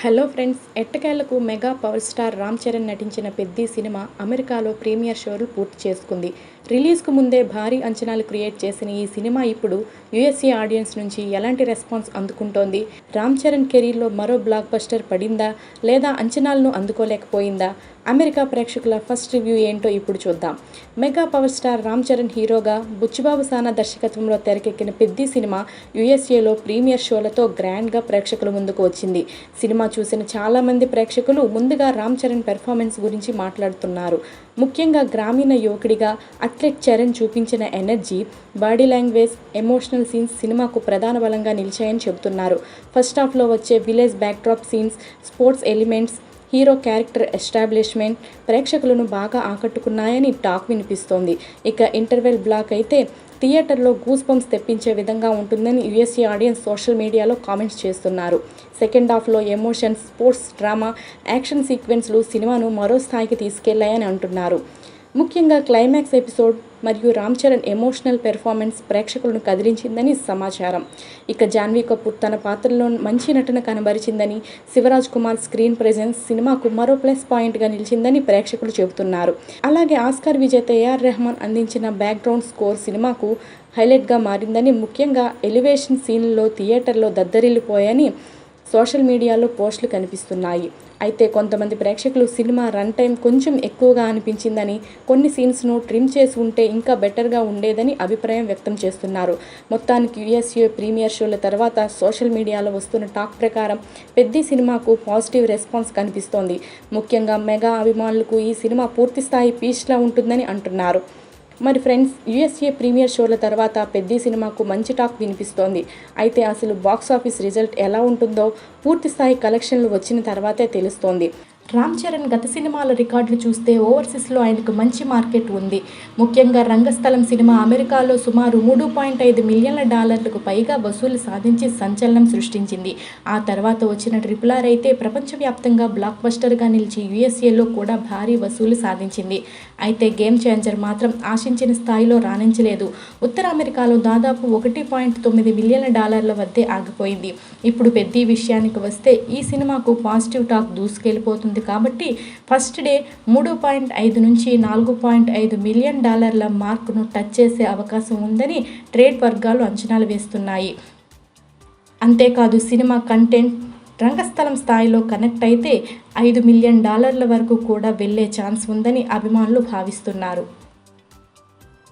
Hello friends, ఎట్టకేలకు mega power star Ram Charan నటించిన Peddi cinema అమెరికాలో ప్రీమియర్ షోలు పూర్తి చేసుకుంది. రిలీజ్కు ముందే భారీ అంచనాలు క్రియేట్ చేసిన ఈ సినిమా ఇప్పుడు యూఎస్ఏ ఆడియన్స్ నుంచి ఎలాంటి రెస్పాన్స్ అందుకుంటోంది? రామ్ చరణ్ కెరీర్లో మరో బ్లాక్ బస్టర్ పడిందా లేదా అంచనాలను అందుకోలేకపోయిందా? అమెరికా ప్రేక్షకుల ఫస్ట్ రివ్యూ ఏంటో ఇప్పుడు చూద్దాం. Mega power star Ram Charan హీరోగా బుచ్చిబాబు సానా దర్శకత్వంలో తెరకెక్కిన పెద్ది సినిమా యూఎస్ఏలో ప్రీమియర్ షోలతో గ్రాండ్గా ప్రేక్షకుల ముందుకు వచ్చింది. సినిమా చూసిన చాలామంది ప్రేక్షకులు ముందుగా రామ్ చరణ్ పెర్ఫార్మెన్స్ గురించి మాట్లాడుతున్నారు. ముఖ్యంగా గ్రామీణ యువకుడిగా అథ్లెట్ చరణ్ చూపించిన energy, body language, emotional scenes సినిమాకు ప్రధాన బలంగా నిలిచాయని చెబుతున్నారు. ఫస్ట్ హాఫ్లో వచ్చే village backdrop scenes, sports elements, hero character establishment ప్రేక్షకులను బాగా ఆకట్టుకున్నాయని టాక్ వినిపిస్తోంది. ఇక ఇంటర్వెల్ బ్లాక్ అయితే థియేటర్లో గూస్ బంప్స్ తెప్పించే విధంగా ఉంటుందని యూఎస్ఏ ఆడియన్స్ సోషల్ మీడియాలో కామెంట్స్ చేస్తున్నారు. సెకండ్ హాఫ్లో ఎమోషన్స్, స్పోర్ట్స్ డ్రామా, యాక్షన్ సీక్వెన్స్లు సినిమాను మరో స్థాయికి తీసుకెళ్లాయని అంటున్నారు. ముఖ్యంగా క్లైమాక్స్ ఎపిసోడ్ మరియు రామ్ చరణ్ ఎమోషనల్ పెర్ఫార్మెన్స్ ప్రేక్షకులను కదిలించిందని సమాచారం. ఇక జాన్వీ కపూర్ తన పాత్రలో మంచి నటన కనబరిచిందని, శివరాజ్ కుమార్ స్క్రీన్ ప్రెజెన్స్ సినిమాకు మరో ప్లస్ పాయింట్గా నిలిచిందని ప్రేక్షకులు చెబుతున్నారు. అలాగే ఆస్కార్ విజేత ఏఆర్ రెహమాన్ అందించిన బ్యాక్గ్రౌండ్ స్కోర్ సినిమాకు హైలైట్గా మారిందని, ముఖ్యంగా ఎలివేషన్ సీన్లలో థియేటర్లో దద్దరిల్లిపోయాయని సోషల్ మీడియాలో పోస్టులు కనిపిస్తున్నాయి. అయితే కొంతమంది ప్రేక్షకులు సినిమా రన్ టైం కొంచెం ఎక్కువగా అనిపించిందని, కొన్ని సీన్స్ను ట్రిమ్ చేసి ఉంటే ఇంకా బెటర్గా ఉండేదని అభిప్రాయం వ్యక్తం చేస్తున్నారు. మొత్తానికి యూఎస్ఏ ప్రీమియర్ షోల తర్వాత సోషల్ మీడియాలో వస్తున్న టాక్ ప్రకారం పెద్ది సినిమాకు పాజిటివ్ రెస్పాన్స్ కనిపిస్తోంది. ముఖ్యంగా మెగా అభిమానులకు ఈ సినిమా పూర్తిస్థాయి పీచ్లా ఉంటుందని అంటున్నారు. మరి ఫ్రెండ్స్, యూఎస్ఏ ప్రీమియర్ షోల తర్వాత పెద్ది సినిమాకు మంచి టాక్ వినిపిస్తోంది. అయితే అసలు బాక్సాఫీస్ రిజల్ట్ ఎలా ఉంటుందో పూర్తిస్థాయి కలెక్షన్లు వచ్చిన తర్వాతే తెలుస్తోంది. రామ్ చరణ్ గత సినిమాల రికార్డులు చూస్తే ఓవర్సీస్లో ఆయనకు మంచి మార్కెట్ ఉంది. ముఖ్యంగా రంగస్థలం సినిమా అమెరికాలో సుమారు $3.5 మిలియన్ల పైగా వసూలు సాధించి సంచలనం సృష్టించింది. ఆ తర్వాత వచ్చిన RRR అయితే ప్రపంచవ్యాప్తంగా బ్లాక్ బస్టర్గా నిలిచి యూఎస్ఏలో కూడా భారీ వసూలు సాధించింది. అయితే గేమ్ చేంజర్ మాత్రం ఆశించిన స్థాయిలో రాణించలేదు. ఉత్తర అమెరికాలో దాదాపు $1.9 మిలియన్ల వద్దే ఆగిపోయింది. ఇప్పుడు పెద్ది విషయానికి వస్తే ఈ సినిమాకు పాజిటివ్ టాక్ దూసుకెళ్లిపోతుంది. కాబట్టి ఫస్ట్ డే $3.5 నుంచి $4.5 మిలియన్ మార్కును టచ్ చేసే అవకాశం ఉందని ట్రేడ్ వర్గాలు అంచనాలు వేస్తున్నాయి. అంతేకాదు సినిమా కంటెంట్ రంగస్థలం స్థాయిలో కనెక్ట్ అయితే $5 మిలియన్ వరకు కూడా వెళ్లే ఛాన్స్ ఉందని అభిమానులు భావిస్తున్నారు.